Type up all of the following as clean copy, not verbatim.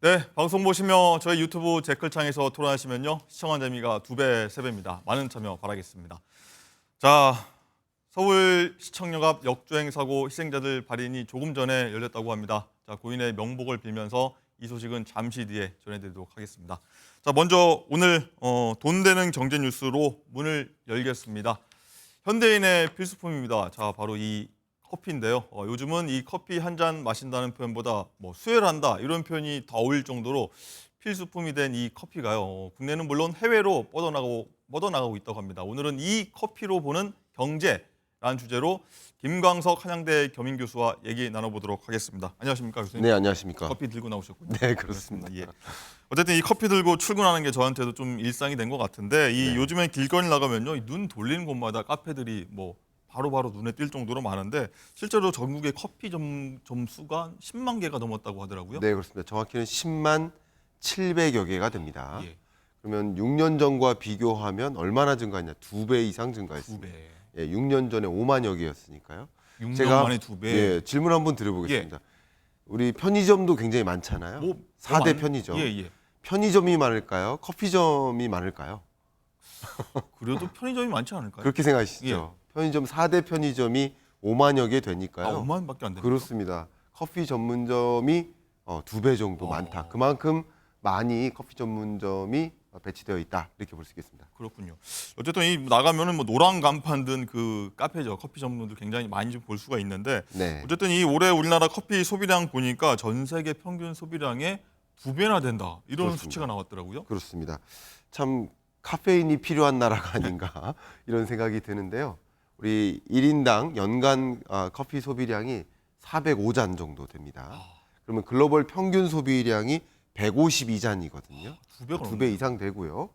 네, 방송 보시며 저희 유튜브 댓글창에서 토론하시면요. 시청한 재미가 2배, 3배입니다. 많은 참여 바라겠습니다. 자, 서울시청역 앞 역주행 사고 희생자들 발인이 조금 전에 열렸다고 합니다. 자, 고인의 명복을 빌면서 이 소식은 잠시 뒤에 전해드리도록 하겠습니다. 자, 먼저 오늘 돈 되는 경제 뉴스로 문을 열겠습니다. 현대인의 필수품입니다. 자, 바로 이 커피인데요. 요즘은 이 커피 한 잔 마신다는 표현보다 수혈한다 이런 표현이 더 어울릴 정도로 필수품이 된 이 커피가요. 국내는 물론 해외로 뻗어나가고 있다고 합니다. 오늘은 이 커피로 보는 경제라는 주제로 김광석 한양대 겸임 교수와 얘기 나눠보도록 하겠습니다. 안녕하십니까 교수님? 네, 안녕하십니까. 커피 들고 나오셨군요. 네, 그렇습니다. 예. 어쨌든 이 커피 들고 출근하는 게 저한테도 좀 일상이 된 것 같은데 이 요즘엔 길거리 나가면요, 눈 돌리는 곳마다 카페들이 바로바로 눈에 띌 정도로 많은데 실제로 전국의 커피 점수가 10만 개가 넘었다고 하더라고요. 네, 그렇습니다. 정확히는 10만 700여 개가 됩니다. 예. 그러면 6년 전과 비교하면 얼마나 증가했냐? 2배 이상 증가했습니다. 2배. 예, 6년 전에 5만여 개였으니까요. 6년 만에 2배. 예, 질문 한번 드려보겠습니다. 우리 편의점도 굉장히 많잖아요. 4대 편의점. 예. 편의점이 많을까요? 커피점이 많을까요? 그래도 편의점이 많지 않을까요? 그렇게 생각하시죠? 편의점 4대 편의점이 5만여 개 되니까요. 5만밖에 안 됩니다. 그렇습니다. 커피 전문점이 2배 정도 많다. 그만큼 많이 커피 전문점이 배치되어 있다. 이렇게 볼 수 있겠습니다. 그렇군요. 어쨌든 이 나가면은 노란 간판 든 그 카페죠. 커피 전문들 굉장히 많이 좀 볼 수가 있는데 네. 어쨌든 이 올해 우리나라 커피 소비량 보니까 전 세계 평균 소비량의 2배나 된다. 이런 그렇습니다. 수치가 나왔더라고요. 그렇습니다. 참 카페인이 필요한 나라가 아닌가 이런 생각이 드는데요. 우리 1인당 연간 커피 소비량이 405잔 정도 됩니다. 그러면 글로벌 평균 소비량이 152잔이거든요. 2배 이상 되고요.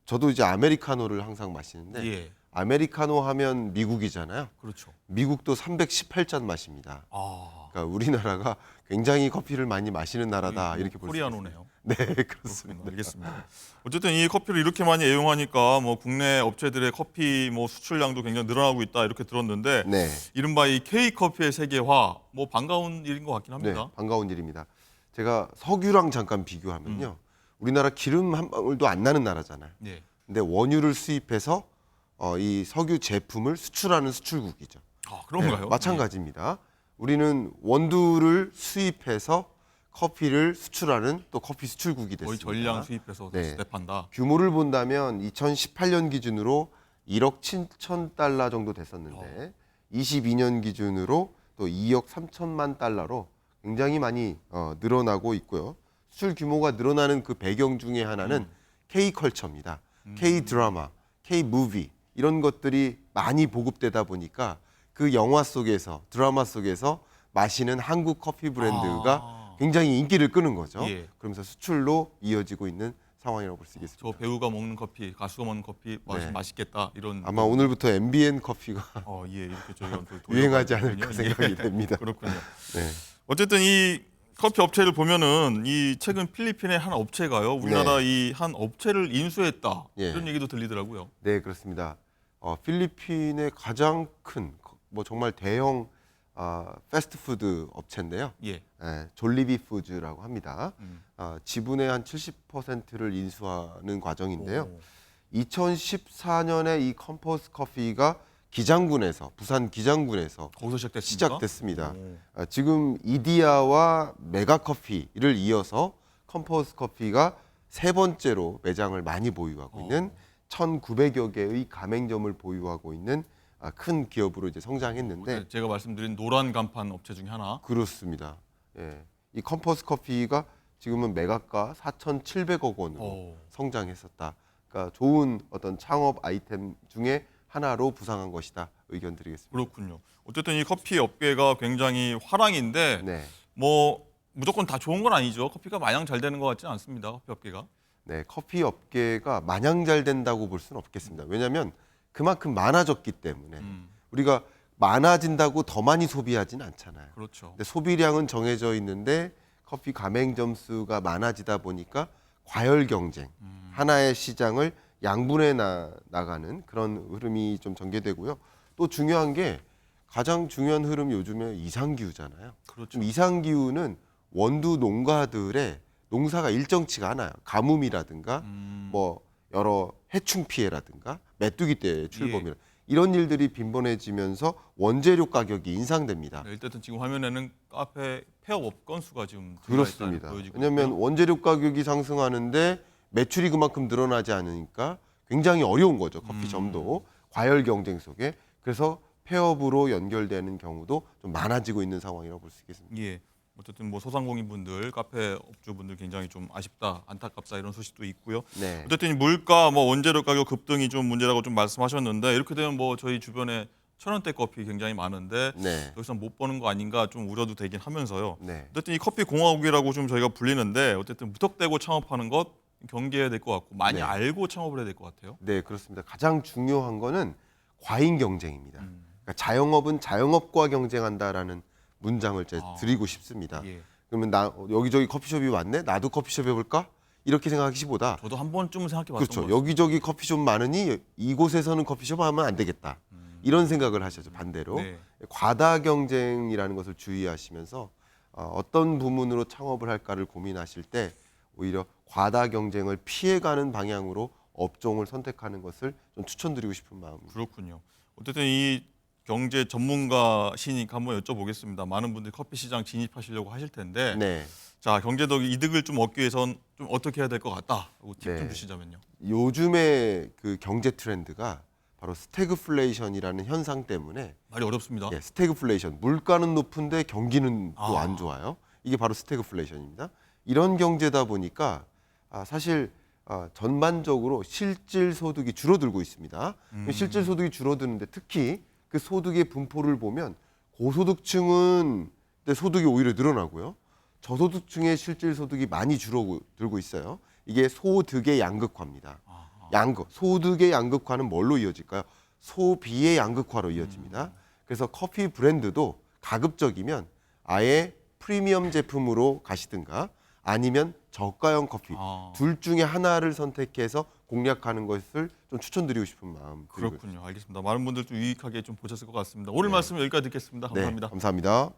저도 이제 아메리카노를 항상 마시는데 예. 아메리카노 하면 미국이잖아요. 그렇죠. 미국도 318잔 마십니다. 아, 그러니까 우리나라가 굉장히 커피를 많이 마시는 나라다 이렇게 볼 수 있습니다. 코리아노네요. 네, 그렇습니다. 그렇습니다. 알겠습니다. 어쨌든 이 커피를 이렇게 많이 애용하니까 국내 업체들의 커피 수출량도 굉장히 늘어나고 있다 이렇게 들었는데 네, 이른바 이 K커피의 세계화 반가운 일인 것 같긴 네, 합니다. 반가운 일입니다. 제가 석유랑 잠깐 비교하면요, 우리나라 기름 한 방울도 안 나는 나라잖아요. 예. 근데 원유를 수입해서 이 석유 제품을 수출하는 수출국이죠. 아, 그런가요? 네, 마찬가지입니다. 우리는 원두를 수입해서 커피를 수출하는 또 커피 수출국이 거의 됐습니다. 전량 수입해서 네. 수입한다. 규모를 본다면 2018년 기준으로 1억 7천 달러 정도 됐었는데 22년 기준으로 또 2억 3천만 달러로 굉장히 많이 늘어나고 있고요. 수출 규모가 늘어나는 그 배경 중에 하나는 K컬처입니다. K드라마, K무비 이런 것들이 많이 보급되다 보니까 그 영화 속에서 드라마 속에서 마시는 한국 커피 브랜드가 굉장히 인기를 끄는 거죠. 예. 그러면서 수출로 이어지고 있는 상황이라고 볼 수 저 있겠습니다. 배우가 먹는 커피, 가수가 먹는 커피 네. 맛있겠다 이런. 아마 오늘부터 MBN 커피가 예, 이렇게 저희가 또 유행하지 돌려가거든요. 않을까 생각이 됩니다. 그렇군요. 네. 어쨌든 이 커피 업체를 보면은 이 최근 필리핀의 한 업체가요, 우리나라 이 한 업체를 인수했다 예. 이런 얘기도 들리더라고요. 네, 그렇습니다. 필리핀의 가장 큰 정말 대형 패스트푸드 업체인데요. 예. 졸리비 푸즈라고 합니다. 지분의 한 70%를 인수하는 과정인데요. 2014년에 이 컴포스 커피가 부산 기장군에서 거기서 시작됐습니까? 시작됐습니다. 지금 이디야와 메가커피를 이어서 컴포스 커피가 세 번째로 매장을 많이 보유하고 있는 1,900여 개의 가맹점을 보유하고 있는 큰 기업으로 이제 성장했는데 제가 말씀드린 노란 간판 업체 중에 하나. 그렇습니다. 예. 이 컴포스 커피가 지금은 매각가 4,700억 원으로 성장했었다. 그러니까 좋은 어떤 창업 아이템 중에 하나로 부상한 것이다. 의견 드리겠습니다. 그렇군요. 어쨌든 이 커피 업계가 굉장히 화랑인데 네. 무조건 다 좋은 건 아니죠. 커피가 마냥 잘 되는 것 같지는 않습니다. 커피 업계가. 네, 커피 업계가 마냥 잘 된다고 볼 수는 없겠습니다. 왜냐하면 그만큼 많아졌기 때문에 우리가 많아진다고 더 많이 소비하지는 않잖아요. 그렇죠. 근데 소비량은 정해져 있는데 커피 가맹점 수가 많아지다 보니까 과열 경쟁, 하나의 시장을 양분해 나가는 그런 흐름이 좀 전개되고요. 또 중요한 게 가장 중요한 흐름이 요즘에 이상기후잖아요. 그렇죠. 좀 이상기후는 원두 농가들의 농사가 일정치가 않아요. 가뭄이라든가 뭐 여러 해충 피해라든가 메뚜기 떼의 출범이라 이런 일들이 빈번해지면서 원재료 가격이 인상됩니다. 네, 일단 지금 화면에는 카페 폐업 건수가 지금 그렇습니다. 보여지고 왜냐하면 있고요. 원재료 가격이 상승하는데 매출이 그만큼 늘어나지 않으니까 굉장히 어려운 거죠. 커피점도 과열 경쟁 속에. 그래서 폐업으로 연결되는 경우도 좀 많아지고 있는 상황이라고 볼 수 있겠습니다. 예. 어쨌든 뭐 소상공인분들, 카페 업주분들 굉장히 좀 아쉽다, 안타깝다 이런 소식도 있고요. 네. 어쨌든 이 물가, 뭐 원재료 가격 급등이 좀 문제라고 좀 말씀하셨는데 이렇게 되면 뭐 저희 주변에 1,000원대 커피 굉장히 많은데 네. 여기서 못 버는 거 아닌가 좀 우려도 되긴 하면서요. 네. 어쨌든 이 커피 공화국이라고 좀 저희가 불리는데 어쨌든 무턱대고 창업하는 것 경계해야 될 것 같고 많이 네. 알고 창업을 해야 될 것 같아요. 네, 그렇습니다. 가장 중요한 거는 과잉 경쟁입니다. 그러니까 자영업은 자영업과 경쟁한다라는 문장을 제가 드리고 싶습니다. 예. 그러면 나 여기저기 커피숍이 왔네, 나도 커피숍 해볼까? 이렇게 생각하기보다 저도 한 번쯤은 생각해봤던 그렇죠. 거죠. 여기저기 커피숍 많으니 이곳에서는 커피숍 하면 안 되겠다. 이런 생각을 하셔죠. 반대로 네. 과다 경쟁이라는 것을 주의하시면서 어떤 부문으로 창업을 할까를 고민하실 때 오히려 과다 경쟁을 피해가는 방향으로 업종을 선택하는 것을 좀 추천드리고 싶은 마음입니다. 그렇군요. 어쨌든 이 경제 전문가시니까 한번 여쭤보겠습니다. 많은 분들이 커피 시장 진입하시려고 하실 텐데, 네. 자 경제적 이득을 좀 얻기 위해선 좀 어떻게 해야 될 것 같다. 팁 좀 네. 주시자면요. 요즘의 그 경제 트렌드가 바로 스태그플레이션이라는 현상 때문에 말이 어렵습니다. 예, 스태그플레이션 물가는 높은데 경기는 또 아. 안 좋아요. 이게 바로 스태그플레이션입니다. 이런 경제다 보니까 사실 전반적으로 실질 소득이 줄어들고 있습니다. 실질 소득이 줄어드는데 특히 그 소득의 분포를 보면 고소득층은 소득이 오히려 늘어나고요. 저소득층의 실질 소득이 많이 줄어들고 있어요. 이게 소득의 양극화입니다. 소득의 양극화는 뭘로 이어질까요? 소비의 양극화로 이어집니다. 그래서 커피 브랜드도 가급적이면 아예 프리미엄 제품으로 가시든가 아니면 저가형 커피 둘 중에 하나를 선택해서 공략하는 것을 좀 추천드리고 싶은 마음. 그렇군요. 알겠습니다. 많은 분들 좀 유익하게 좀 보셨을 것 같습니다. 오늘 말씀 여기까지 듣겠습니다. 감사합니다. 네, 감사합니다.